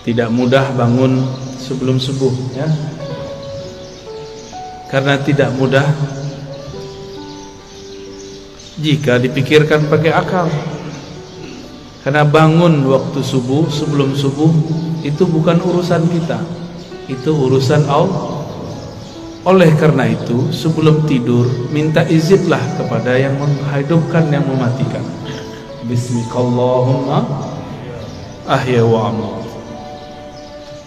Tidak mudah bangun sebelum subuh, ya. Karena tidak mudah jika dipikirkan pakai akal. Karena bangun waktu subuh, sebelum subuh, itu bukan urusan kita, itu urusan Allah. Oleh karena itu, sebelum tidur minta izinlah kepada yang menghidupkan, yang mematikan. Bismikallahumma ahya wa amut,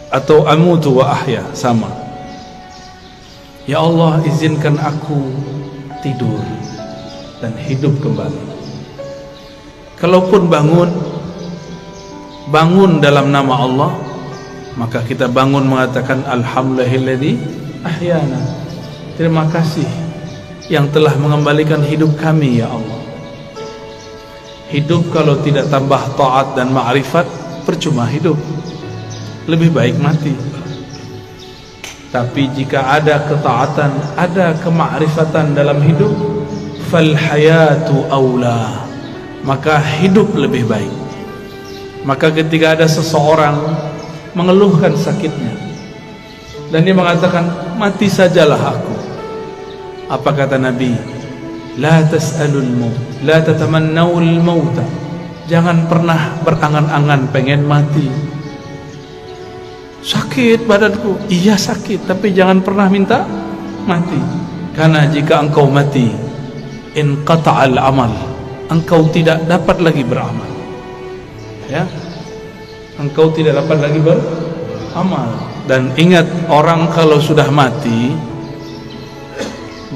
atau amutu wa ahya, sama. Ya Allah, izinkan aku tidur dan hidup kembali. Kalaupun bangun dalam nama Allah, maka kita bangun mengatakan alhamdulillahilladzi ahyana. Terima kasih yang telah mengembalikan hidup kami, ya Allah. Hidup kalau tidak tambah taat dan ma'rifat, percuma hidup. Lebih baik mati. Tapi jika ada ketaatan, ada kemakrifatan dalam hidup, fal hayatu aula, maka hidup lebih baik. Maka ketika ada seseorang mengeluhkan sakitnya dan dia mengatakan, mati sajalah aku, apa kata Nabi? La tas'alul maut, la tatamannawul mauta. Jangan pernah berangan-angan pengen mati. Sakit badanku, iya sakit, tapi jangan pernah minta mati. Karena jika engkau mati, inqata'al amal, engkau tidak dapat lagi beramal, ya. Engkau tidak dapat lagi beramal. Dan ingat, orang kalau sudah mati,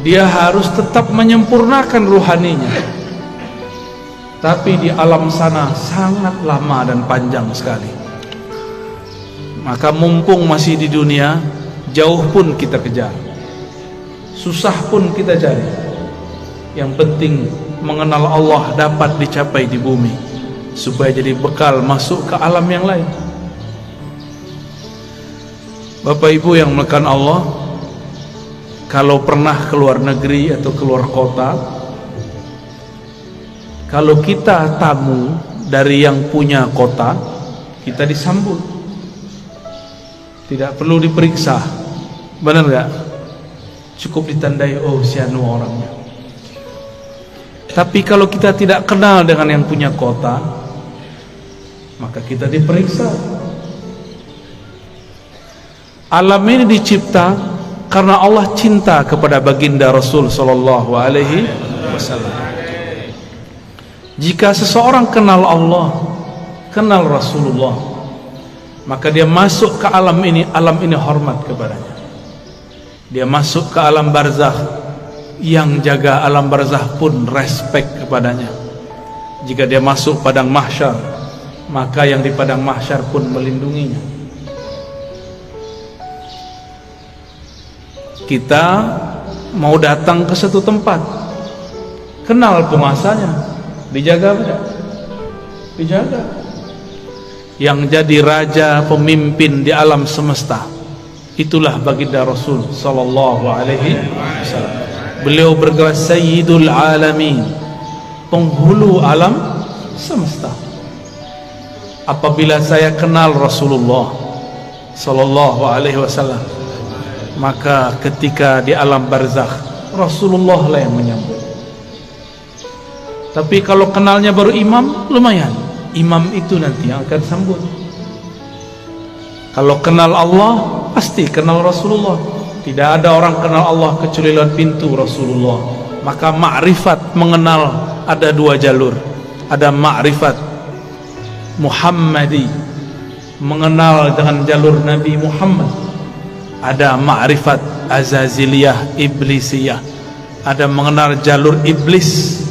dia harus tetap menyempurnakan ruhaninya. Tapi di alam sana sangat lama dan panjang sekali. Maka mumpung masih di dunia, jauh pun kita kejar, susah pun kita cari. Yang penting mengenal Allah dapat dicapai di bumi, supaya jadi bekal masuk ke alam yang lain. Bapak Ibu yang melekat Allah, kalau pernah keluar negeri atau keluar kota, kalau kita tamu dari yang punya kota, kita disambut, tidak perlu diperiksa, benar gak? Cukup ditandai, oh si anu orangnya. Tapi kalau kita tidak kenal dengan yang punya kota, maka kita diperiksa. Alam ini dicipta karena Allah cinta kepada baginda Rasul sallallahu alaihi wasallam. Jika seseorang kenal Allah, kenal Rasulullah, maka dia masuk ke alam ini hormat kepadanya. Dia masuk ke alam barzakh, yang jaga alam barzakh pun respect kepadanya. Jika dia masuk padang mahsyar, maka yang di padang mahsyar pun melindunginya. Kita mau datang ke satu tempat, kenal penguasanya, dijaga tidak? Dijaga. Yang jadi raja, pemimpin di alam semesta, itulah baginda Rasul sallallahu alaihi wasallam. Beliau bergerak sayyidul alamin, penghulu alam semesta. Apabila saya kenal Rasulullah sallallahu alaihi wasallam, maka ketika di alam barzakh, Rasulullah lah yang menyambut. Tapi kalau kenalnya baru imam, lumayan, imam itu nanti yang akan sambut. Kalau kenal Allah, pasti kenal Rasulullah. Tidak ada orang kenal Allah kecuali lewat pintu Rasulullah. Maka ma'rifat, mengenal, ada dua jalur. Ada ma'rifat Muhammadi, mengenal dengan jalur Nabi Muhammad. Ada ma'rifat azaziliyah, iblisiyah, ada mengenal jalur iblis.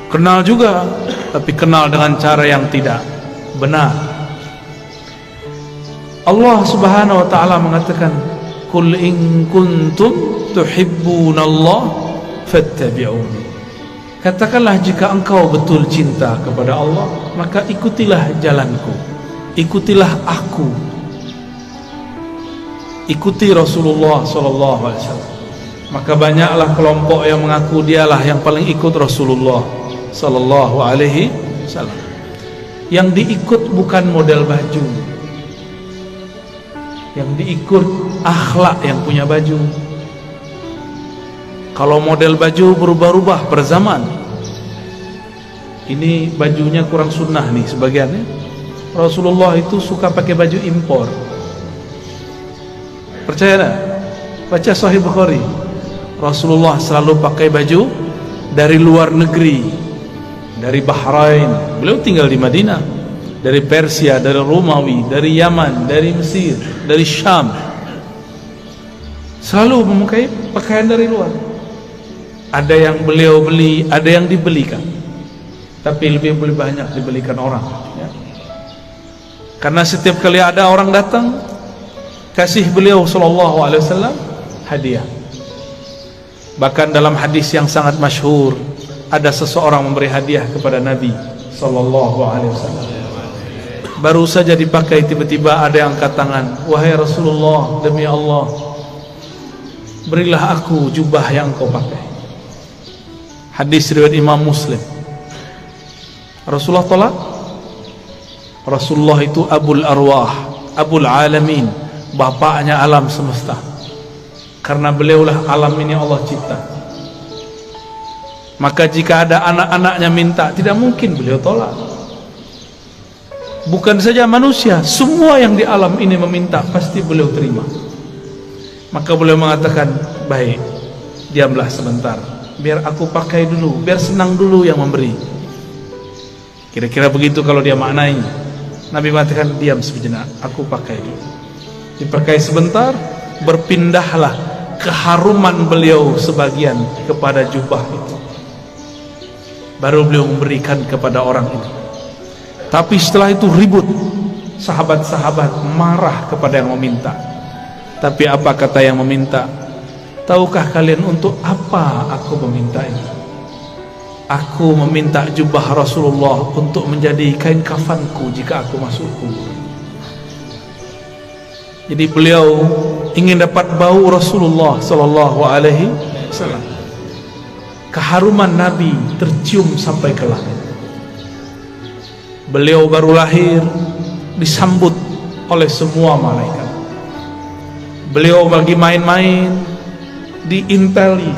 Kenal juga, tapi kenal dengan cara yang tidak benar. Allah subhanahu wa ta'ala mengatakan, Qul in kuntum tuhibbunallah fattabi'uni. Katakanlah, jika engkau betul cinta kepada Allah, maka ikutilah jalanku, ikutilah aku, ikuti Rasulullah sallallahu alaihi wasallam. Maka banyaklah kelompok yang mengaku dialah yang paling ikut Rasulullah sallallahu alaihi wasallam. Yang diikut bukan model baju, yang diikut akhlak yang punya baju. Kalau model baju berubah-ubah per zaman, ini bajunya kurang sunnah nih sebagiannya. Rasulullah itu suka pakai baju impor. Percaya tak? Baca Sahih Bukhari, Rasulullah selalu pakai baju dari luar negeri, dari Bahrain, beliau tinggal di Madinah, dari Persia, dari Romawi, dari Yaman, dari Mesir, dari Syam, selalu memakai pakaian dari luar. Ada yang beliau beli, ada yang dibelikan, tapi lebih banyak dibelikan orang, ya. Karena setiap kali ada orang datang, kasih beliau sallallahu alaihi wasallam hadiah. Bahkan dalam hadis yang sangat masyhur, ada seseorang memberi hadiah kepada Nabi sallallahu alaihi wasallam. Baru saja dipakai, tiba-tiba ada yang angkat tangan, "Wahai Rasulullah, demi Allah, berilah aku jubah yang engkau pakai." Hadis riwayat Imam Muslim. Rasulullah tolak. Rasulullah itu Abul Arwah, Abul Alamin, bapaknya alam semesta. Karena beliaulah alam ini Allah cipta. Maka jika ada anak-anaknya minta, tidak mungkin beliau tolak. Bukan saja manusia, semua yang di alam ini meminta, pasti beliau terima. Maka beliau mengatakan, baik, diamlah sebentar, biar aku pakai dulu, biar senang dulu yang memberi. Kira-kira begitu kalau dia maknai. Nabi mengatakan, diam sejenak, aku pakai dulu. Dipakai sebentar, berpindahlah keharuman beliau sebagian kepada jubah itu. Baru beliau memberikan kepada orang itu. Tapi setelah itu ribut, sahabat-sahabat marah kepada yang meminta. Tapi apa kata yang meminta? Tahukah kalian untuk apa aku meminta ini? Aku meminta jubah Rasulullah untuk menjadi kain kafanku jika aku masuk kubur. Jadi beliau ingin dapat bau Rasulullah sallallahu alaihi wasallam. Keharuman Nabi tercium sampai ke langit. Beliau baru lahir, disambut oleh semua malaikat. Beliau lagi main-main, diinteli,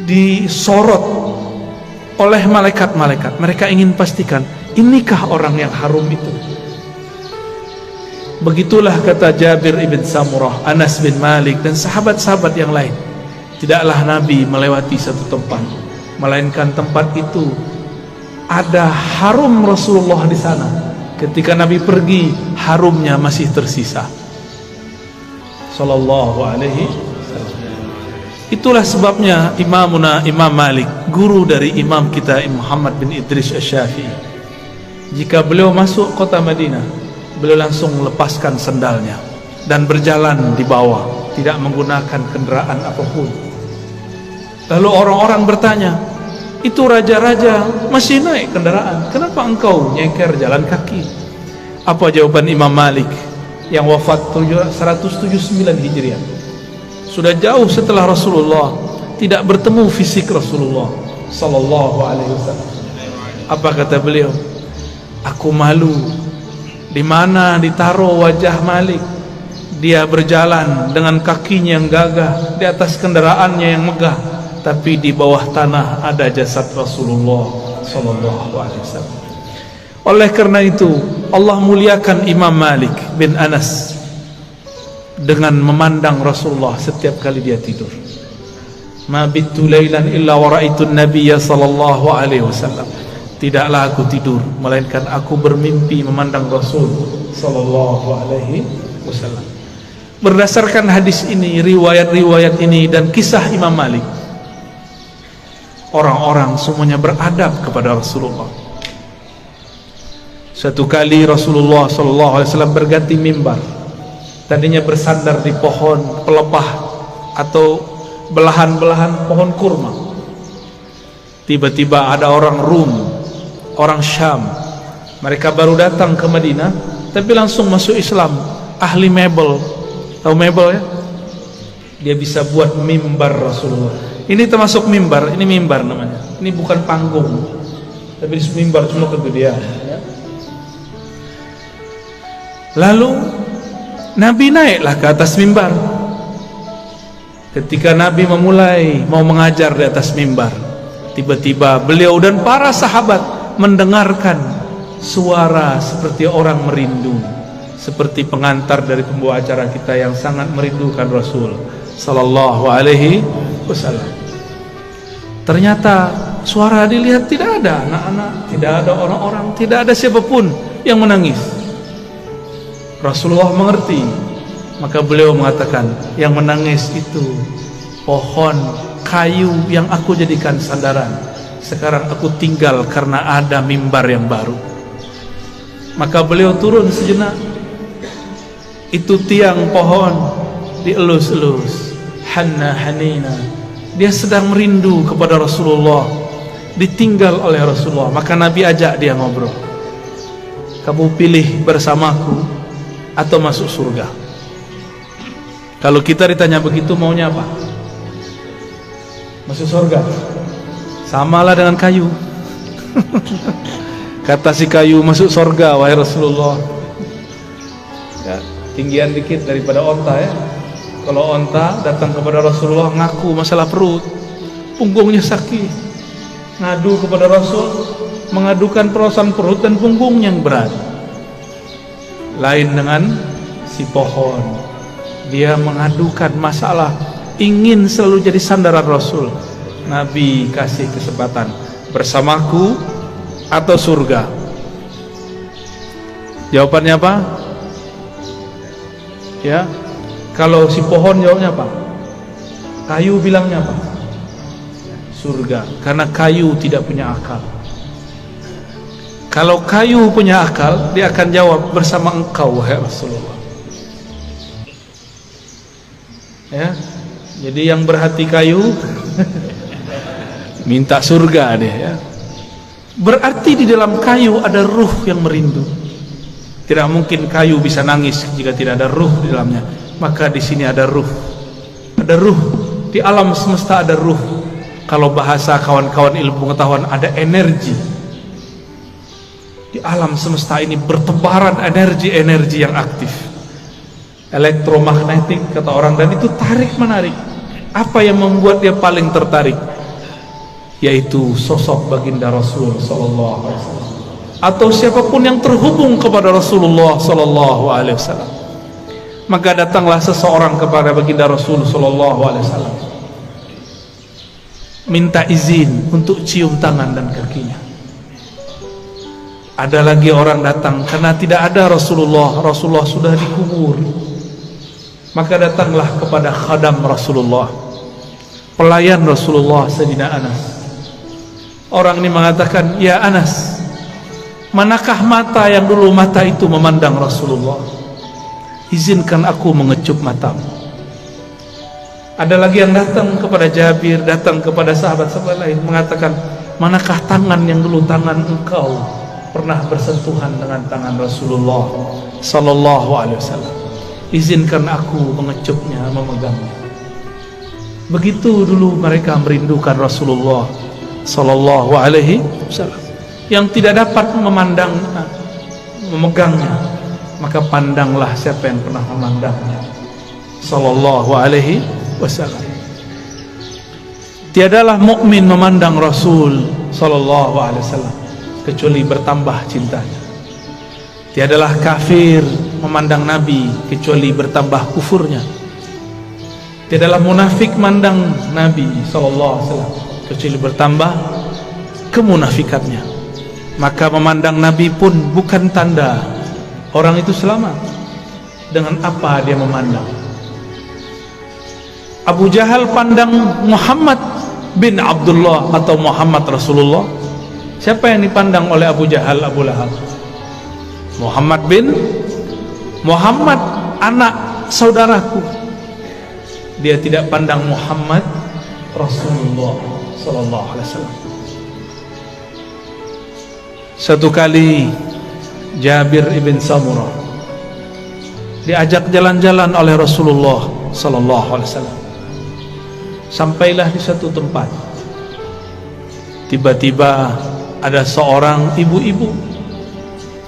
disorot oleh malaikat-malaikat. Mereka ingin pastikan, inikah orang yang harum itu? Begitulah kata Jabir ibn Samurah, Anas bin Malik, dan sahabat-sahabat yang lain. Tidaklah Nabi melewati satu tempat, melainkan tempat itu ada harum Rasulullah di sana. Ketika Nabi pergi, harumnya masih tersisa. Sallallahu alaihi wasallam. Itulah sebabnya Imamuna Imam Malik, guru dari imam kita Muhammad bin Idris Asy-Syafi'i, jika beliau masuk kota Madinah, beliau langsung melepaskan sendalnya dan berjalan di bawah, tidak menggunakan kendaraan apapun. Lalu orang-orang bertanya, itu raja-raja masih naik kendaraan, kenapa engkau nyengker jalan kaki? Apa jawaban Imam Malik yang wafat 179 Hijriah? Sudah jauh setelah Rasulullah, tidak bertemu fisik Rasulullah sallallahu alaihi wasallam. Apa kata beliau? Aku malu. Di mana ditaruh wajah Malik? Dia berjalan dengan kakinya yang gagah, di atas kendaraannya yang megah, tapi di bawah tanah ada jasad Rasulullah sallallahu alaihi wasallam. Oleh karena itu, Allah muliakan Imam Malik bin Anas dengan memandang Rasulullah setiap kali dia tidur. Ma bittu lailan illa wa ra'aitu an-nabiyya sallallahu alaihi wasallam. Tidaklah aku tidur melainkan aku bermimpi memandang Rasul sallallahu alaihi wasallam. Berdasarkan hadis ini, riwayat-riwayat ini dan kisah Imam Malik, orang-orang semuanya beradab kepada Rasulullah. Suatu kali Rasulullah sallallahu alaihi wasallam berganti mimbar. Tadinya bersandar di pohon pelepah atau belahan-belahan pohon kurma. Tiba-tiba ada orang Rum, orang Syam. Mereka baru datang ke Madinah, tapi langsung masuk Islam. Ahli mebel, tahu mebel ya? Dia bisa buat mimbar Rasulullah. Ini termasuk mimbar, ini mimbar namanya. Ini bukan panggung, tapi mimbar cuma kegedean. Ya. Lalu Nabi naiklah ke atas mimbar. Ketika Nabi memulai mau mengajar di atas mimbar, tiba-tiba beliau dan para sahabat mendengarkan suara seperti orang merindu, seperti pengantar dari pembawa acara kita yang sangat merindukan Rasul sallallahu alaihi wasallam. Ternyata suara dilihat tidak ada anak-anak, tidak ada orang-orang, tidak ada siapapun yang menangis. Rasulullah mengerti, maka beliau mengatakan, yang menangis itu pohon kayu yang aku jadikan sandaran. Sekarang aku tinggal karena ada mimbar yang baru. Maka beliau turun sejenak. Itu tiang pohon dielus-elus, hanna hanina. Dia sedang merindu kepada Rasulullah, ditinggal oleh Rasulullah. Maka Nabi ajak dia ngobrol. Kamu pilih bersamaku atau masuk surga? Kalau kita ditanya begitu, maunya apa? Masuk surga? Samalah dengan kayu. Kata si kayu, masuk surga wahai Rasulullah. Ya, tinggian dikit daripada onta ya. Kalau onta datang kepada Rasulullah ngaku masalah perut, punggungnya sakit, ngadu kepada Rasul, mengadukan perasaan perut dan punggung yang berat. Lain dengan si pohon, dia mengadukan masalah, ingin selalu jadi sandaran Rasul. Nabi kasih kesempatan, bersamaku atau surga? Jawabannya apa? Ya, kalau si pohon jawabnya apa? Kayu bilangnya apa? Surga, karena kayu tidak punya akal. Kalau kayu punya akal, dia akan jawab, bersama engkau wahai Rasulullah. Ya, jadi yang berhati kayu minta surga dia ya. Berarti di dalam kayu ada ruh yang merindu. Tidak mungkin kayu bisa nangis jika tidak ada ruh di dalamnya. Maka di sini ada ruh. Ada ruh. Di alam semesta ada ruh. Kalau bahasa kawan-kawan ilmu pengetahuan, ada energi. Di alam semesta ini bertebaran energi-energi yang aktif. Elektromagnetik kata orang, dan itu tarik menarik. Apa yang membuat dia paling tertarik? Yaitu sosok baginda Rasul sallallahu alaihi wasallam, atau siapapun yang terhubung kepada Rasulullah sallallahu alaihi wasallam. Maka datanglah seseorang kepada baginda Rasul sallallahu alaihi wasallam, minta izin untuk cium tangan dan kakinya. Ada lagi orang datang karena tidak ada Rasulullah, Rasulullah sudah dikubur. Maka datanglah kepada khadam Rasulullah, pelayan Rasulullah, Sayyidina Anas. Orang ini mengatakan, ya Anas, manakah mata yang dulu mata itu memandang Rasulullah? Izinkan aku mengecup matamu. Ada lagi yang datang kepada Jabir, datang kepada sahabat-sahabat lain, mengatakan, manakah tangan yang dulu tangan engkau pernah bersentuhan dengan tangan Rasulullah sallallahu alaihi wasallam? Izinkan aku mengecupnya, memegangnya. Begitu dulu mereka merindukan Rasulullah sallallahu alaihi wasallam, yang tidak dapat memandangnya, memegangnya. Maka pandanglah siapa yang pernah memandangnya sallallahu alaihi wasallam. Tiadalah mukmin memandang Rasul sallallahu alaihi wasallam kecuali bertambah cintanya. Tiadalah kafir memandang Nabi kecuali bertambah kufurnya. Tiadalah munafik memandang Nabi sallallahu alaihi wasallam kecuali bertambah kemunafikannya. Maka memandang Nabi pun bukan tanda orang itu selamat. Dengan apa dia memandang? Abu Jahal pandang Muhammad bin Abdullah atau Muhammad Rasulullah. Siapa yang dipandang oleh Abu Jahal, Abu Lahab? Muhammad bin Muhammad, anak saudaraku. Dia tidak pandang Muhammad Rasulullah sallallahu alaihi wasallam. Satu kali Jabir ibn Samurah diajak jalan-jalan oleh Rasulullah sallallahu alaihi wasallam. Sampailah di satu tempat. Tiba-tiba ada seorang ibu-ibu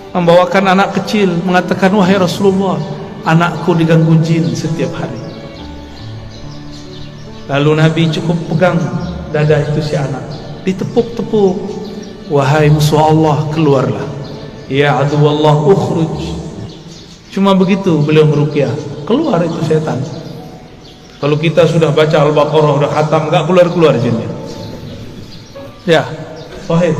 membawakan anak kecil, mengatakan, wahai Rasulullah, anakku diganggu jin setiap hari. Lalu Nabi cukup pegang dada itu si anak, ditepuk-tepuk. Wahai musuh Allah, keluarlah. Ya aduwallah ukhruj. Cuma begitu beliau meruqyah, keluar itu setan. Kalau kita sudah baca Al-Baqarah, udah khatam, enggak keluar-keluar jinnya. Ya, Wahid,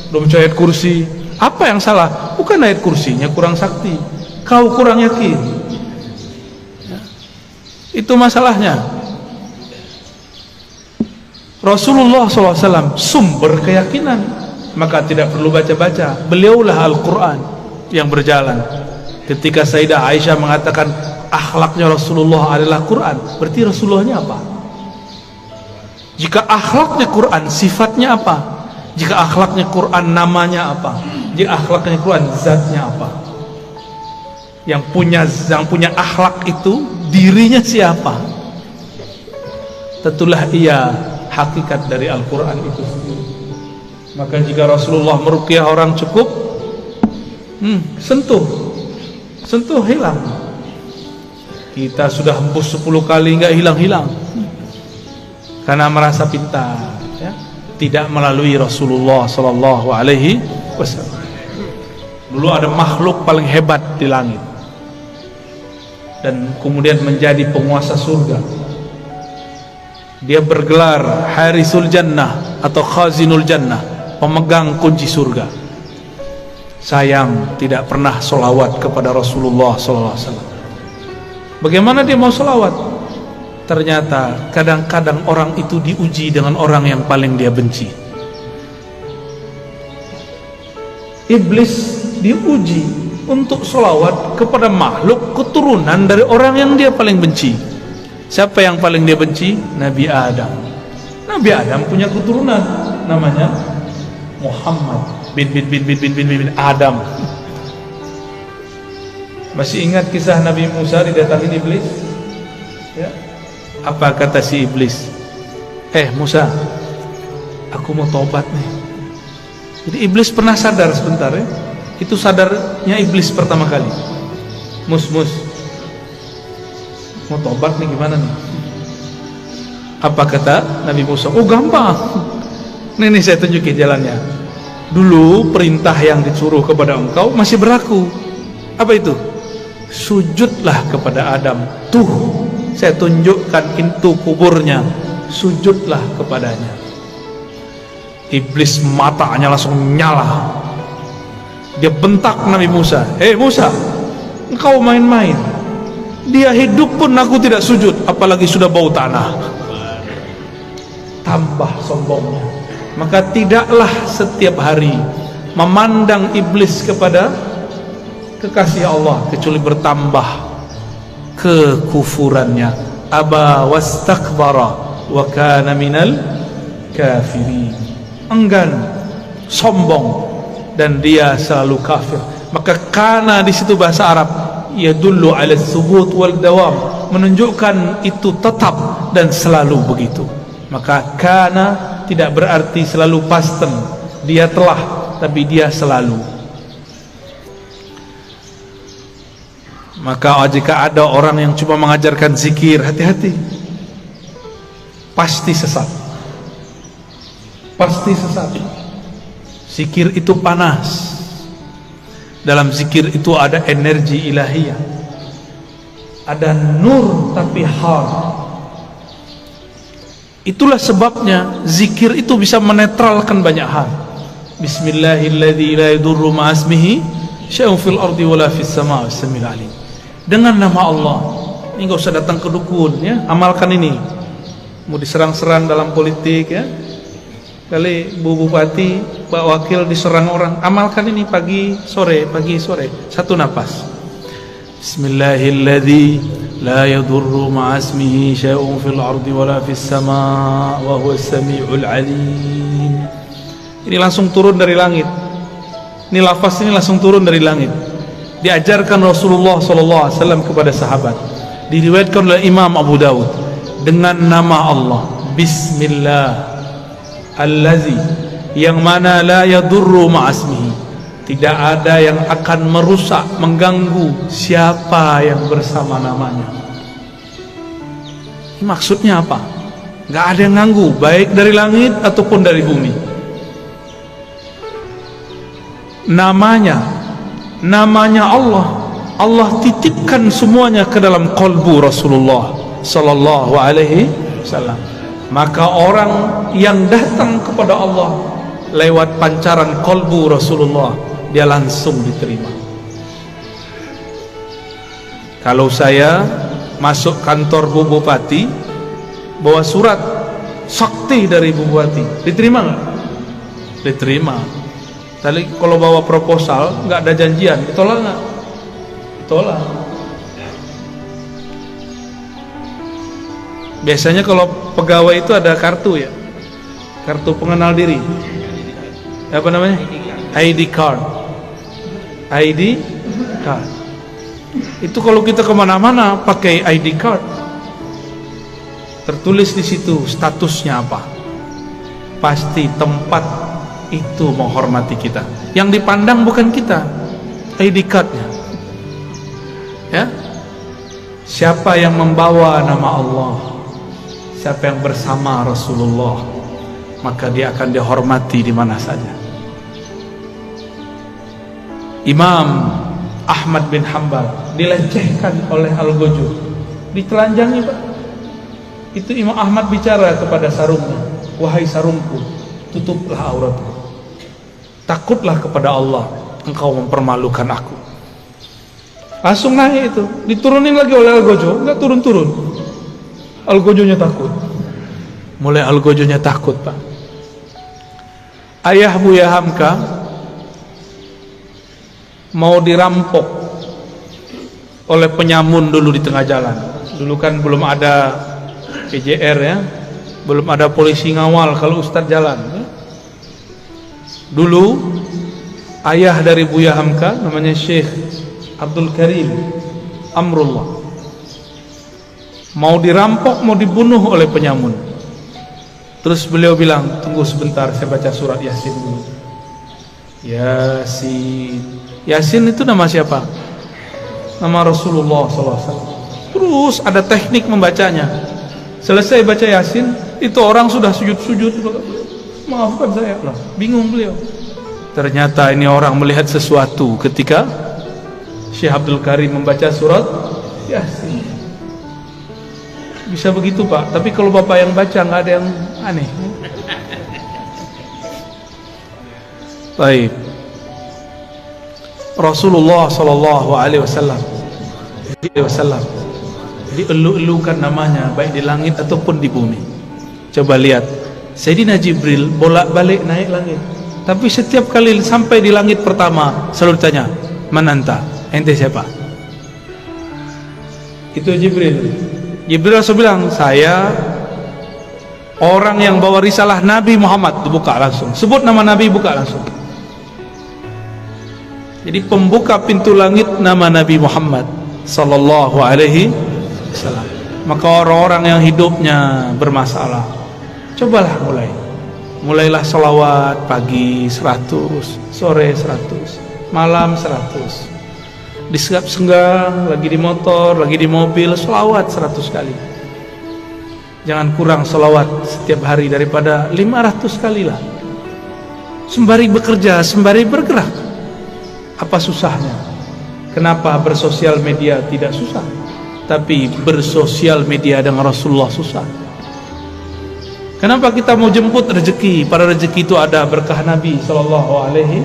belum baca ayat kursi. Apa yang salah? Bukan ayat kursinya kurang sakti, kau kurang yakin. Ya. Itu masalahnya. Rasulullah SAW sumber keyakinan, maka tidak perlu baca-baca. Beliaulah Al-Quran yang berjalan. Ketika Sayyidah Aisyah mengatakan akhlaknya Rasulullah adalah Quran, berarti Rasulullahnya apa? Jika akhlaknya Quran, sifatnya apa? Jika akhlaknya Quran, namanya apa? Jika akhlaknya Quran, zatnya apa? Yang punya akhlak itu dirinya siapa? Tentulah ia hakikat dari Al-Quran itu sendiri. Maka jika Rasulullah meruqyah orang cukup sentuh hilang. Kita sudah hembus 10 kali enggak hilang-hilang, karena merasa pintar, ya? Tidak melalui Rasulullah Sallallahu Alaihi Wasallam. Dulu ada makhluk paling hebat di langit dan kemudian menjadi penguasa surga. Dia bergelar Harisul Jannah atau Khazinul Jannah, pemegang kunci surga. Sayang tidak pernah solawat kepada Rasulullah SAW. Bagaimana dia mau solawat? Ternyata kadang-kadang orang itu diuji dengan orang yang paling dia benci. Iblis diuji untuk solawat kepada makhluk keturunan dari orang yang dia paling benci. Siapa yang paling dia benci? Nabi Adam. Nabi Adam punya keturunan namanya Muhammad bin Adam. Masih ingat kisah Nabi Musa didatangin iblis? Ya. Apa kata si iblis? Musa, aku mau tobat nih. Jadi iblis pernah sadar sebentar, ya. Itu sadarnya iblis pertama kali. Mus, mau tobat nih gimana nih? Apa kata Nabi Musa? Oh gampang. Nih saya tunjukin jalannya. Dulu perintah yang disuruh kepada engkau masih berlaku. Apa itu? Sujudlah kepada Adam. Tuh, saya tunjukkan itu kuburnya. Sujudlah kepadanya. Iblis matanya langsung nyala. Dia bentak Nabi Musa. Musa, engkau main-main. Dia hidup pun aku tidak sujud, apalagi sudah bau tanah. Tambah sombongnya. Maka tidaklah setiap hari memandang iblis kepada kekasih Allah kecuali bertambah kekufurannya. Aba wastakbara wa kana minal kafirin. Enggan, sombong, dan dia selalu kafir. Maka kana di situ bahasa Arab yadullu ala tsubut wal dawam, menunjukkan itu tetap dan selalu begitu. Maka kana tidak berarti selalu past tense, dia telah, tapi dia selalu. Maka jika ada orang yang cuma mengajarkan zikir, hati-hati, pasti sesat. Pasti sesat. Zikir itu panas. Dalam zikir itu ada energi ilahiyah, ada nur tapi hard. Itulah sebabnya zikir itu bisa menetralkan banyak hal. Bismillahilladzi la yadurru ma'asmihi syai'un fil ardi wala fis sama'i was-sami'ul 'alim. Dengan nama Allah. Ini enggak usah datang ke dukun, ya. Amalkan ini. Mau diserang-serang dalam politik, ya. Kali Bu Bupati, Pak Wakil diserang orang, amalkan ini pagi sore, satu napas. Bismillahilladzi la yadurru ma'asmihi syai'un fil ardi wala fis sama' wa huwas sami'ul 'alim. Ini langsung turun dari langit. Ini lafaz ini langsung turun dari langit. Diajarkan Rasulullah SAW kepada sahabat. Diriwayatkan oleh Imam Abu Dawud dengan nama Allah. Bismillah. Allazi, yang mana la yadurru ma'asmihi, Tidak ada yang akan merusak, mengganggu siapa yang bersama namanya. Maksudnya apa? Gak ada yang ganggu, baik dari langit ataupun dari bumi. Namanya Allah, Allah titipkan semuanya ke dalam qalbu Rasulullah sallallahu alaihi wasallam. Maka orang yang datang kepada Allah lewat pancaran qalbu Rasulullah, dia langsung diterima. Kalau saya masuk kantor Bu Bupati, bawa surat sakti dari Bu Bupati, diterima nggak? Diterima. Tapi kalau bawa proposal nggak ada janjian, ditolak nggak? Ditolak. Biasanya kalau pegawai itu ada kartu ya, kartu pengenal diri, apa namanya? ID card. ID card. Itu kalau kita kemana-mana pakai ID card, tertulis di situ statusnya apa. Pasti tempat itu menghormati kita. Yang dipandang bukan kita, ID cardnya. Ya, siapa yang membawa nama Allah, siapa yang bersama Rasulullah, maka dia akan dihormati di mana saja. Imam Ahmad bin Hanbal dilecehkan oleh Al-Ghujur, ditelanjangi Pak. Itu Imam Ahmad bicara kepada sarungnya, wahai sarungku, tutuplah auratku, takutlah kepada Allah, engkau mempermalukan aku. Langsung naik itu, diturunin lagi oleh Al-Ghujur, enggak turun-turun. Al-Ghujurnya takut. Mulai Al-Ghujurnya takut Pak. Ayah Buya Hamka mau dirampok oleh penyamun dulu di tengah jalan. Dulu kan belum ada PJR ya, belum ada polisi ngawal kalau Ustadz jalan ya. Dulu ayah dari Buya Hamka namanya Syekh Abdul Karim Amrullah mau dirampok, mau dibunuh oleh penyamun. Terus beliau bilang, tunggu sebentar, saya baca surat Yasin dulu. Yasin itu nama siapa? Nama Rasulullah SAW. Terus ada teknik membacanya. Selesai baca Yasin, itu orang sudah sujud-sujud. Maafkan saya, lah, bingung beliau. Ternyata ini orang melihat sesuatu ketika Syekh Abdul Karim membaca surat Yasin. Bisa begitu Pak, tapi kalau Bapak yang baca nggak ada yang aneh. Baik. Rasulullah sallallahu alaihi wasallam dielu-elukan namanya baik di langit ataupun di bumi. Coba lihat, Sayyidina Jibril bolak-balik naik langit, tapi setiap kali sampai di langit pertama selalu ditanya, "Man anta?" Ente siapa? Itu Jibril. Jibril langsung bilang, saya orang yang bawa risalah Nabi Muhammad. Dibuka langsung, sebut nama Nabi, buka langsung. Jadi pembuka pintu langit nama Nabi Muhammad sallallahu alaihi wasallam. Maka orang-orang yang hidupnya bermasalah, cobalah mulailah selawat pagi 100, sore 100, malam 100. Di senggang, lagi di motor, lagi di mobil, selawat 100 kali. Jangan kurang selawat setiap hari daripada 500 kali lah. Sembari bekerja, sembari bergerak. Apa susahnya? Kenapa bersosial media tidak susah, tapi bersosial media dengan Rasulullah susah? Kenapa kita mau jemput rezeki? Pada rezeki itu ada berkah Nabi sallallahu alaihi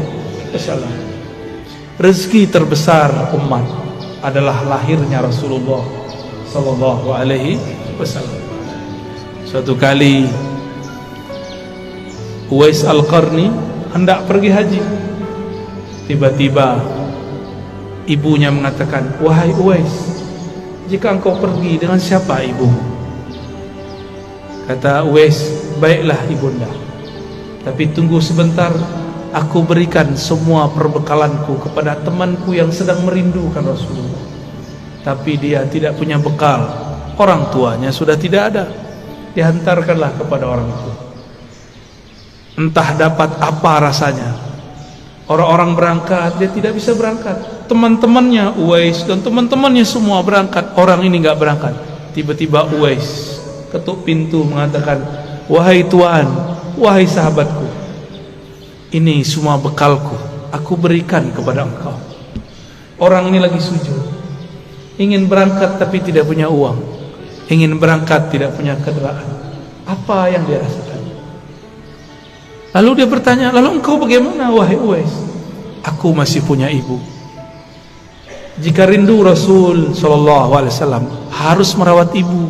wasallam. Rezeki terbesar umat adalah lahirnya Rasulullah sallallahu alaihi wasallam. Suatu kali Uwais Al-Qarni hendak pergi haji. Tiba-tiba ibunya mengatakan, "Wahai Uwais, jika engkau pergi, dengan siapa ibumu?" Kata Uwais, "Baiklah ibunda, tapi tunggu sebentar, aku berikan semua perbekalanku kepada temanku yang sedang merindukan Rasulullah, tapi dia tidak punya bekal, orang tuanya sudah tidak ada." Dihantarkanlah kepada orang itu. Entah dapat apa rasanya, Orang-orang berangkat, dia tidak bisa berangkat. Teman-temannya Uwais dan teman-temannya semua berangkat, orang ini nggak berangkat. Tiba-tiba Uwais ketuk pintu mengatakan, wahai Tuan, wahai sahabatku, ini semua bekalku, aku berikan kepada engkau. Orang ini lagi sujud, ingin berangkat tapi tidak punya uang, ingin berangkat tidak punya kendaraan. Apa yang dia rasakan? Lalu dia bertanya, lalu engkau bagaimana wahai Uwais? Aku masih punya ibu. Jika rindu Rasul SAW harus merawat ibu.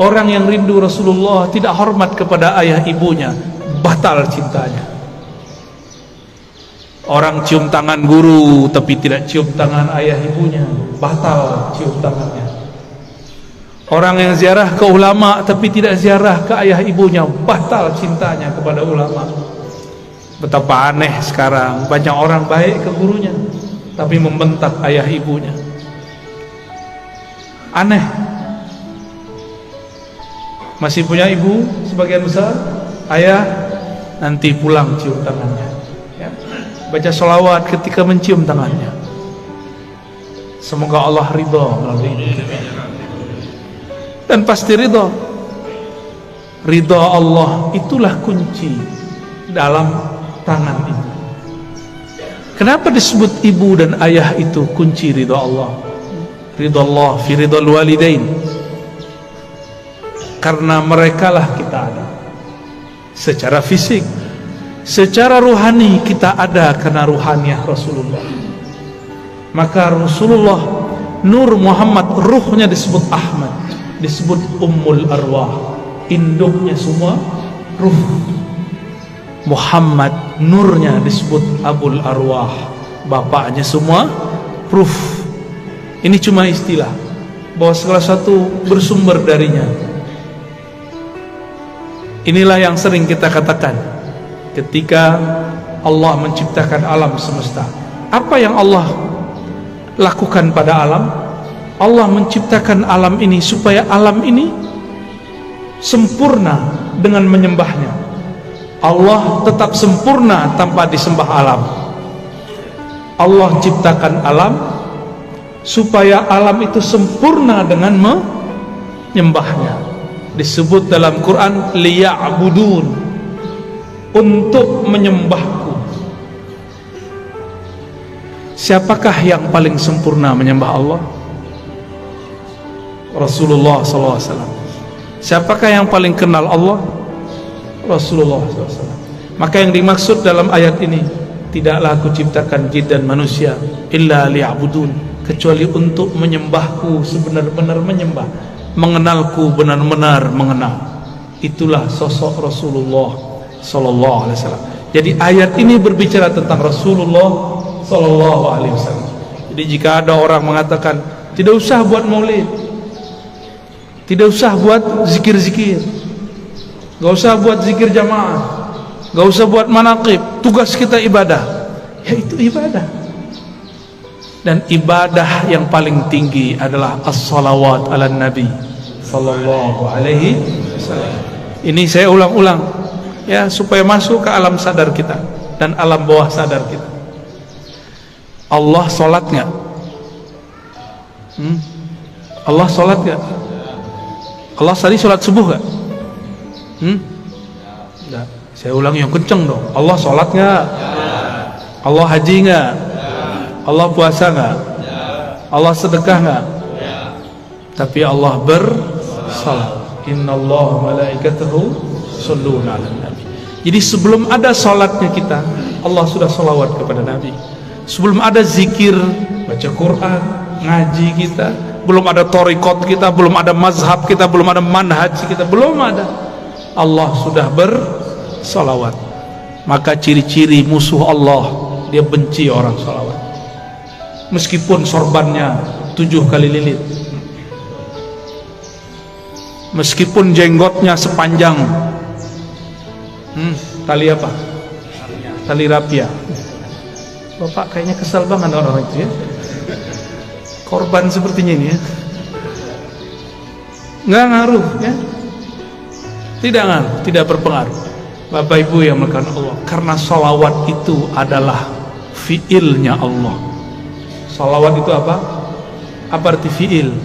Orang yang rindu Rasulullah tidak hormat kepada ayah ibunya, batal cintanya. Orang cium tangan guru tapi tidak cium tangan ayah ibunya, batal cium tangannya. Orang yang ziarah ke ulama tapi tidak ziarah ke ayah ibunya, batal cintanya kepada ulama. Betapa aneh sekarang, banyak orang baik ke gurunya tapi membentak ayah ibunya. Aneh. Masih punya ibu sebagian besar, ayah nanti pulang cium tangannya, ya. Baca sholawat ketika mencium tangannya. Semoga Allah ridha melalui ini. Dan pasti ridha. Ridha Allah itulah kunci dalam tangan ini. Kenapa disebut ibu dan ayah itu kunci ridha Allah? Ridha Allah fi ridhal walidain. Karena merekalah kita ada secara fisik, secara ruhani kita ada karena ruhaniyah Rasulullah. Maka Rasulullah Nur Muhammad, ruhnya disebut Ahmad, disebut Ummul Arwah, induknya semua ruh. Muhammad, nurnya disebut Abul Arwah, bapaknya semua ruh. Ini cuma istilah bahwa segala satu bersumber darinya. Inilah yang sering kita katakan ketika Allah menciptakan alam semesta. Apa yang Allah lakukan pada alam? Allah menciptakan alam ini supaya alam ini sempurna dengan menyembahnya. Allah tetap sempurna tanpa disembah alam. Allah ciptakan alam supaya alam itu sempurna dengan menyembahnya. Disebut dalam Quran liya'budun, untuk menyembahku. Siapakah yang paling sempurna menyembah Allah? Rasulullah SAW. Siapakah yang paling kenal Allah? Rasulullah SAW. Maka yang dimaksud dalam ayat ini, tidaklah aku ciptakan jin dan manusia illa liya'budun, kecuali untuk menyembahku sebenar-benar menyembah, mengenalku benar-benar mengenal. Itulah sosok Rasulullah sallallahu alaihi wasallam. Jadi ayat ini berbicara tentang Rasulullah sallallahu alaihi wasallam. Jadi jika ada orang mengatakan tidak usah buat maulid, tidak usah buat zikir-zikir, gak usah buat zikir jamaah, gak usah buat manaqib, tugas kita ibadah, ya itu ibadah. Dan ibadah yang paling tinggi adalah as-salawat ala nabi sallallahu alaihi wasallam. Ini saya ulang-ulang ya, supaya masuk ke alam sadar kita dan alam bawah sadar kita. Allah sholat nggak? Allah sholat nggak? Allah tadi sholat subuh nggak? Nggak. Saya ulang yang kenceng dong. Allah sholat nggak? Allah haji nggak? Allah puasa nggak? Allah sedekah nggak? Tapi Allah bersalat. Innallaha malaikatahu yusholluna 'alan nabi. Jadi sebelum ada salatnya kita, Allah sudah salawat kepada Nabi. Sebelum ada zikir, baca Quran, ngaji kita, belum ada thariqat kita, belum ada mazhab kita, belum ada manhaj kita, belum ada, Allah sudah bersalawat. Maka ciri-ciri musuh Allah, dia benci orang salawat. Meskipun sorbannya 7 kali lilit, meskipun jenggotnya sepanjang tali apa? Tali rapia. Bapak kayaknya kesal banget orang itu ya. Korban sepertinya ini ya. Nggak ngaruh ya. Tidak ngaruh, tidak berpengaruh. Bapak Ibu yang melakukan Allah, karena salawat itu adalah fiilnya Allah. Salawat itu apa? Apa arti fiil?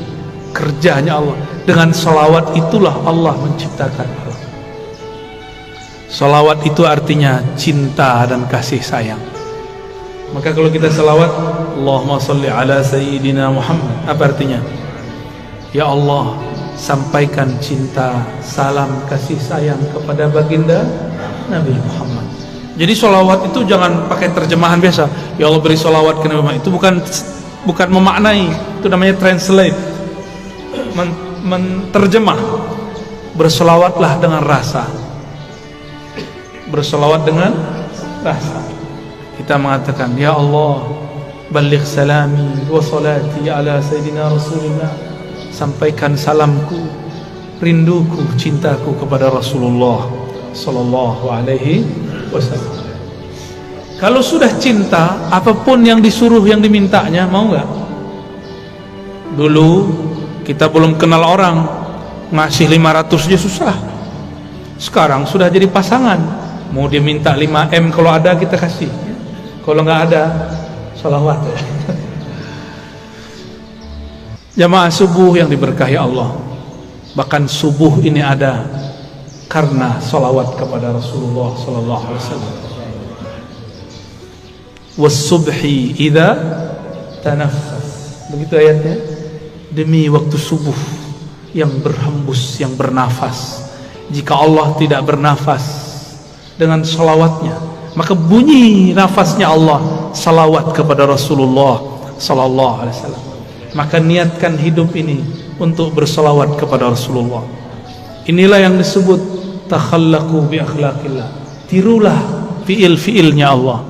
Kerjanya Allah. Dengan salawat itulah Allah menciptakan Allah. Salawat itu artinya cinta dan kasih sayang. Maka kalau kita salawat, Allahumma salli ala Sayyidina Muhammad, apa artinya? Ya Allah, sampaikan cinta, salam, kasih sayang kepada baginda Nabi Muhammad. Jadi salawat itu jangan pakai terjemahan biasa. Ya Allah beri salawat ke Nabi Muhammad. Itu bukan memaknai, itu namanya translate, menterjemah. Bersalawatlah dengan rasa. Bersalawat dengan rasa. Kita mengatakan, Ya Allah, baligh salami wa salati ala Sayyidina Rasulullah. Sampaikan salamku, rinduku, cintaku kepada Rasulullah sallallahu alaihi wasallam. Kalau sudah cinta, apapun yang disuruh, yang dimintanya, mau nggak? Dulu kita belum kenal orang, ngasih 500 aja susah. Sekarang sudah jadi pasangan, mau dia minta 5M, kalau ada kita kasih, kalau nggak ada salawat. Jamaah subuh yang diberkahi Allah, bahkan subuh ini ada karena salawat kepada Rasulullah sallallahu alaihi wasallam. Was-subhi idza tanaffas. Begitu ayatnya. Demi waktu subuh yang berhembus, yang bernafas. Jika Allah tidak bernafas dengan salawatnya, maka bunyi nafasnya Allah salawat kepada Rasulullah sallallahu alaihi wasallam. Maka niatkan hidup ini untuk bersalawat kepada Rasulullah. Inilah yang disebut takhallaqu bi akhlaqillah. Tirulah fiil-fiilnya Allah.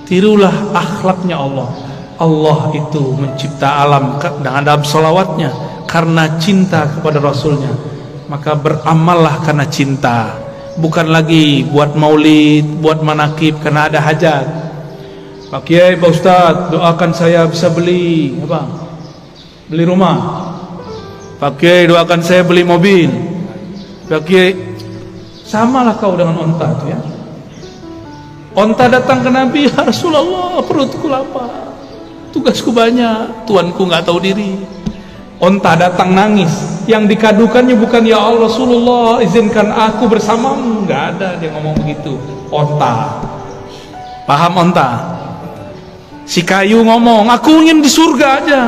Tirulah akhlaknya Allah. Allah itu mencipta alam dengan salawatnya karena cinta kepada Rasulnya. Maka beramallah karena cinta, bukan lagi buat maulid, buat manakib karena ada hajat. Pak Kiai, Pak Ustadz, doakan saya bisa beli apa? Beli rumah. Pak Kiai, doakan saya beli mobil. Pak Kiai, samalah kau dengan onta itu ya. Onta datang ke Nabi, ya Rasulullah, perutku lapar, tugasku banyak, tuanku nggak tahu diri. Onta datang nangis, yang dikadukannya bukan ya Allah Rasulullah izinkan aku bersamamu, nggak ada dia ngomong begitu. Onta, paham onta? Si kayu ngomong, aku ingin di surga aja.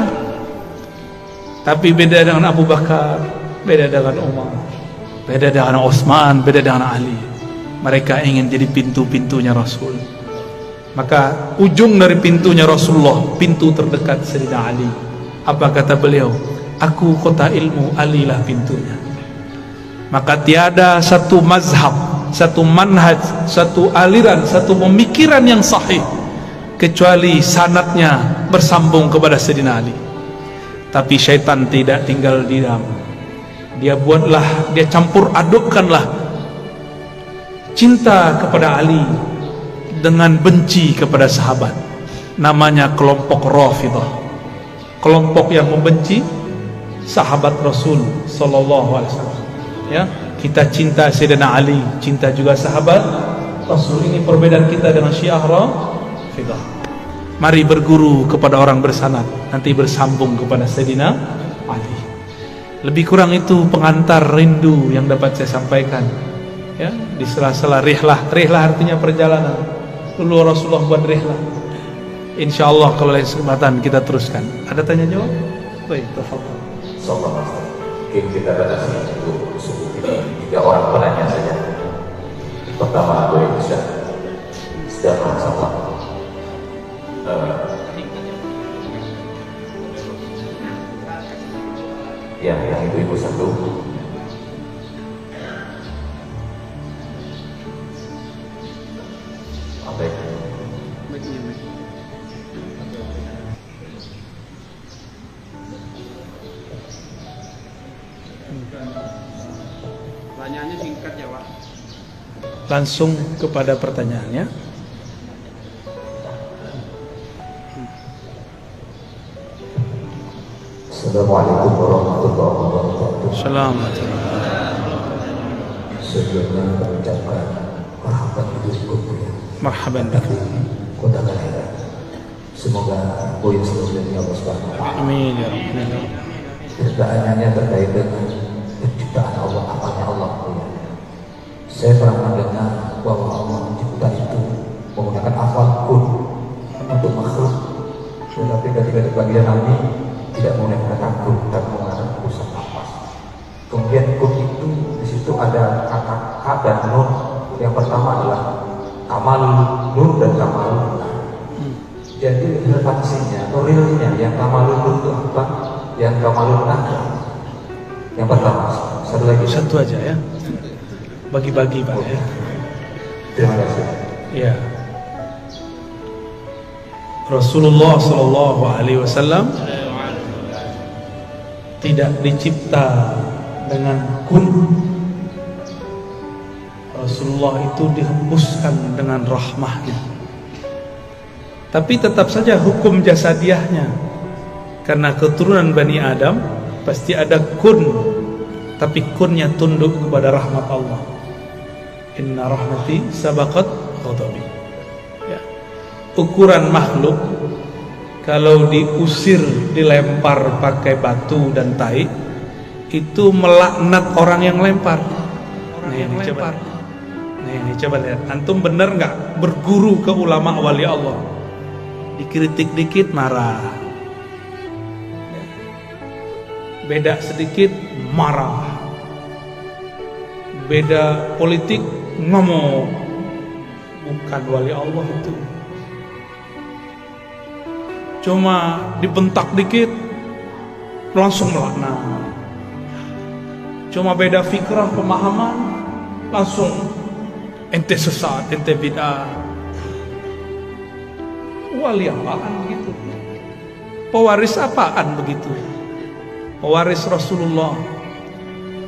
Tapi beda dengan Abu Bakar, beda dengan Umar, beda dengan Utsman, beda dengan Ali. Mereka ingin jadi pintu-pintunya Rasul. Maka ujung dari pintunya Rasulullah, pintu terdekat Sayyidina Ali. Apa kata beliau? Aku kota ilmu, Ali lah pintunya. Maka tiada satu mazhab, satu manhaj, satu aliran, satu pemikiran yang sahih kecuali sanadnya bersambung kepada Sayyidina Ali. Tapi syaitan tidak tinggal diam. Dia buatlah, dia campur adukkanlah cinta kepada Ali dengan benci kepada sahabat. Namanya kelompok Rafidah, kelompok yang membenci sahabat Rasul sallallahu alaihi wasallam. Ya, kita cinta Sayyidina Ali, cinta juga sahabat Rasul. Ini perbedaan kita dengan Syiah Rafidah. Mari berguru kepada orang bersanad, nanti bersambung kepada Sayyidina Ali. Lebih kurang itu pengantar rindu yang dapat saya sampaikan. Ya, di sela-sela rihlah. Rihlah artinya perjalanan. Dulu Rasulullah buat rihlah. Insyaallah kalau lain kesempatan kita teruskan. Ada tanya jawab? Baik, tafadhol. Sobat, mungkin kita batasi untuk subuh ini 3 orang penanya saja. Pertama, boleh bisa sedang sama. Yang ibu satu. Apa itu? Pertanyaannya singkat ya Pak. Langsung kepada pertanyaannya. Assalamualaikum warahmatullahi wabarakatuh. Assalamualaikum. Sebelumnya mengucapkan diriku ya. Marhaban bik. Kota Kelahiran. Semoga Buya selalu dari Allah Subhanahu wa Ta'ala. Amin ya Rabbal. Pertanyaannya terkait dengan penciptaan Allah, apanya Allah Buya. Saya pernah mendengar bahwa Allah mencipta itu menggunakan afal kun untuk makhluk. Tetapi ketika di bagian Nabi tidak menggunakan kun, tapi menggunakan pusat nafas. Kemudian kun itu di situ ada kata K dan nun. Yang pertama adalah kamal nur dan kamal nur. Jadi relevansinya atau realnya yang kamal nur itu apa? Yang kamal nur apa? Yang pertama, satu lagi. Satu aja ya. Bagi-bagi Pak ya. Terima kasih. Ya. Rasulullah sallallahu alaihi wasallam tidak dicipta dengan kun. Rasulullah itu dihembuskan dengan rahmahnya. Tapi tetap saja hukum jasadiahnya, karena keturunan Bani Adam pasti ada kun, tapi kunnya tunduk kepada rahmat Allah. Inna rahmati sabaqat ghadabi. Ya. Ukuran makhluk kalau diusir, dilempar pakai batu dan tai, itu melaknat orang yang lempar. Ini coba lihat, antum bener nggak berguru ke ulama wali Allah? Dikritik dikit marah, beda sedikit marah, beda politik ngomong. Bukan wali Allah itu. Cuma dibentak dikit langsung melaknat. Cuma beda fikrah pemahaman langsung ente sesat, ente bid'ah. Wali apaan begitu? Pewaris apaan begitu? Pewaris Rasulullah,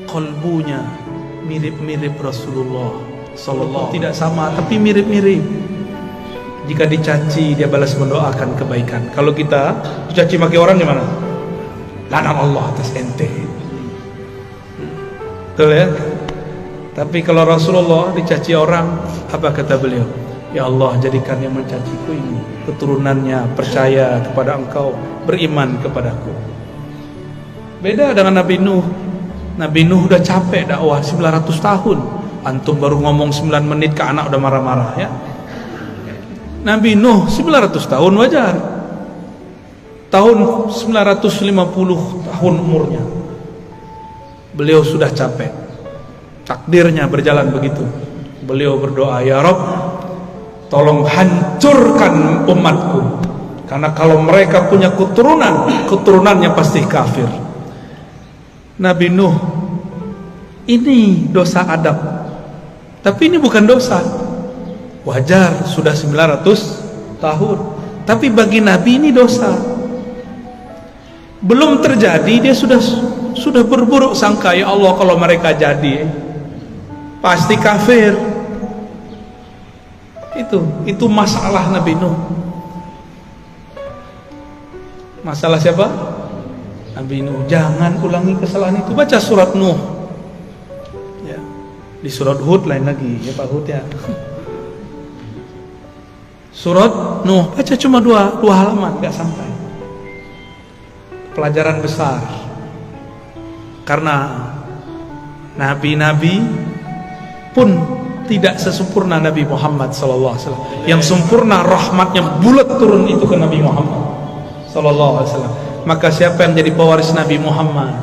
kalbunya mirip-mirip Rasulullah sallallahu, tidak sama tapi mirip-mirip. Jika dicaci dia balas mendoakan kebaikan. Kalau kita dicaci maki orang gimana? Laknat Allah atas ente. Betul ya? Tapi kalau Rasulullah dicaci orang, apa kata beliau? Ya Allah, jadikan yang mencaciku ini keturunannya percaya kepada Engkau, beriman kepadaku. Beda dengan Nabi Nuh. Nabi Nuh udah capek dakwah 900 tahun. Antum baru ngomong 9 menit ke anak udah marah-marah ya. Nabi Nuh 900 tahun wajar. Tahun 950 tahun umurnya. Beliau sudah capek. Takdirnya berjalan begitu. Beliau berdoa, ya Rabb, tolong hancurkan umatku, karena kalau mereka punya keturunannya pasti kafir. Nabi Nuh ini dosa adab, tapi ini bukan dosa, wajar, sudah 900 tahun. Tapi bagi Nabi ini dosa. Belum terjadi dia sudah berburuk sangka, ya Allah kalau mereka jadi pasti kafir. Itu masalah Nabi Nuh. Masalah siapa? Nabi Nuh. Jangan ulangi kesalahan itu. Baca surat Nuh ya. Di surat Hud lain lagi ya Pak Hud ya. Surat Nuh baca cuma dua halaman, gak sampai. Pelajaran besar. Karena nabi-nabi pun tidak sesempurna Nabi Muhammad sallallahu alaihi wasallam. Yang sempurna rahmatnya bulat turun itu ke Nabi Muhammad sallallahu alaihi wasallam. Maka siapa yang jadi pewaris Nabi Muhammad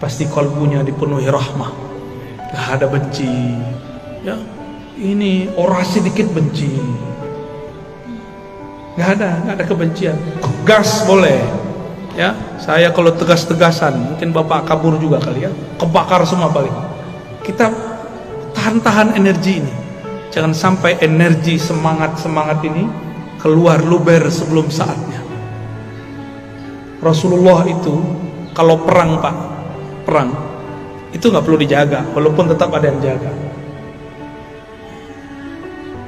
pasti kalbunya dipenuhi rahmah. Gak ada benci. Ya, ini orasi dikit benci. Gak ada kebencian. Tegas boleh. Ya, saya kalau tegas-tegasan mungkin bapak kabur juga kali ya. Kebakar semua paling. Kita tahan energi ini. Jangan sampai energi semangat ini keluar luber sebelum saatnya. Rasulullah itu kalau perang Pak, perang itu nggak perlu dijaga, walaupun tetap ada yang jaga.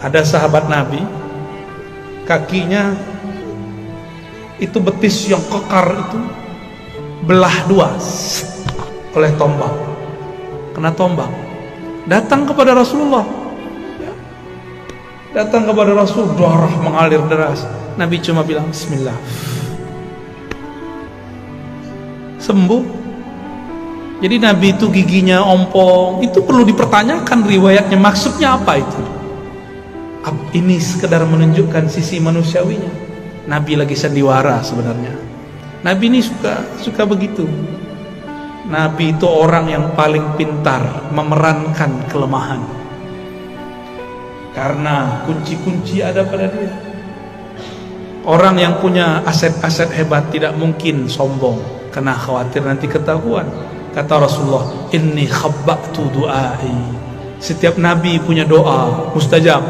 Ada sahabat Nabi, kakinya itu betis yang kekar itu belah dua oleh tombak, kena tombak. Datang kepada Rasulullah, Datang kepada Rasul, darah mengalir deras. Nabi cuma bilang bismillah, sembuh. Jadi Nabi itu giginya ompong, itu perlu dipertanyakan riwayatnya, maksudnya apa itu? Ini sekedar menunjukkan sisi manusiawinya. Nabi lagi sandiwara sebenarnya. Nabi ini suka begitu. Nabi itu orang yang paling pintar memerankan kelemahan, karena kunci-kunci ada pada dia. Orang yang punya aset-aset hebat tidak mungkin sombong, karena khawatir nanti ketahuan. Kata Rasulullah, inni khabba'tu du'ai. Setiap nabi punya doa mustajab,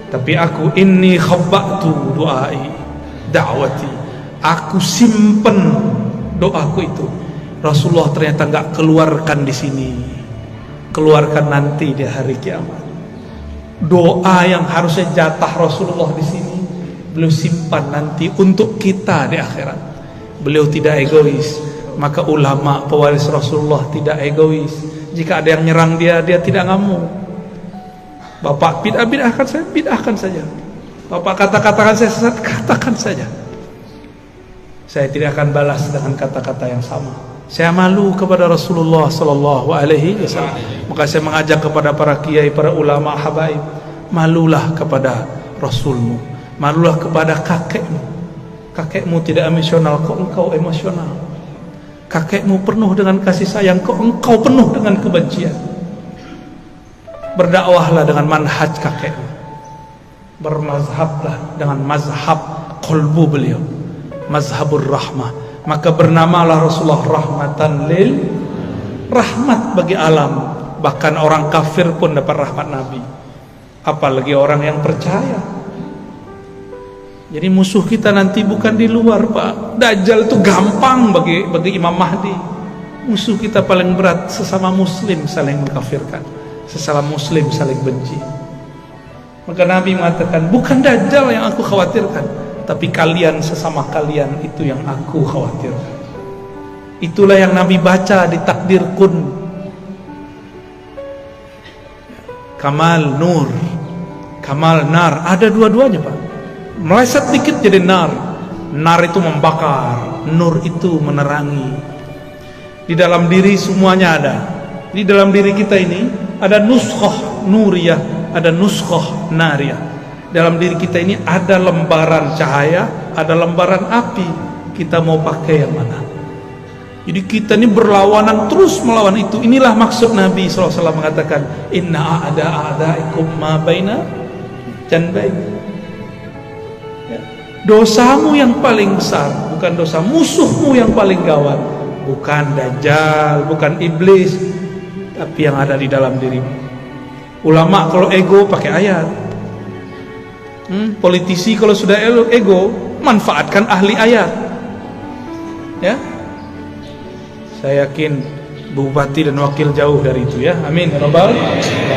tapi aku inni khabba'tu du'ai, da'wati, aku simpen doaku itu. Rasulullah ternyata enggak keluarkan di sini, keluarkan nanti di hari kiamat. Doa yang harusnya jatah Rasulullah di sini, beliau simpan nanti untuk kita di akhirat. Beliau tidak egois. Maka ulama pewaris Rasulullah tidak egois. Jika ada yang nyerang dia tidak ngamuk. Bapak bid'ahkan saja. Bapak katakan saya sesat, katakan saja. Saya tidak akan balas dengan kata-kata yang sama. Saya malu kepada Rasulullah sallallahu alaihi wasallam. Maka saya mengajak kepada para kiai, para ulama, habaib, malulah kepada Rasulmu, malulah kepada kakekmu. Kakekmu tidak emosional, kok engkau emosional. Kakekmu penuh dengan kasih sayang, kok engkau penuh dengan kebencian. Berdakwahlah dengan manhaj kakekmu, bermazhablah dengan mazhab qalbu beliau, mazhabur rahmah. Maka bernamalah Rasulullah rahmatan lil, rahmat bagi alam. Bahkan orang kafir pun dapat rahmat Nabi, apalagi orang yang percaya. Jadi musuh kita nanti bukan di luar, Pak. Dajjal itu gampang bagi Imam Mahdi. Musuh kita paling berat sesama muslim saling mengkafirkan, sesama muslim saling benci. Maka Nabi mengatakan, bukan Dajjal yang aku khawatirkan, tapi kalian sesama kalian itu yang aku khawatirkan. Itulah yang Nabi baca di takdir kun. Kamal nur, kamal nar, ada dua-duanya, Pak. Meleset dikit jadi nar. Nar itu membakar, nur itu menerangi. Di dalam diri semuanya ada. Di dalam diri kita ini ada nuskhah nuriyah, ada nuskhah nariyah. Dalam diri kita ini ada lembaran cahaya, ada lembaran api. Kita mau pakai yang mana? Jadi kita ini berlawanan, terus melawan itu. Inilah maksud Nabi SAW mengatakan, inna a'daikum ma baina janbain. Dosamu yang paling besar bukan dosa musuhmu yang paling gawat, bukan Dajjal, bukan iblis, tapi yang ada di dalam dirimu. Ulama kalau ego pakai ayat, politisi kalau sudah ego manfaatkan ahli ayat. Ya, saya yakin bupati dan wakil jauh dari itu ya. Amin ya rabbal alamin.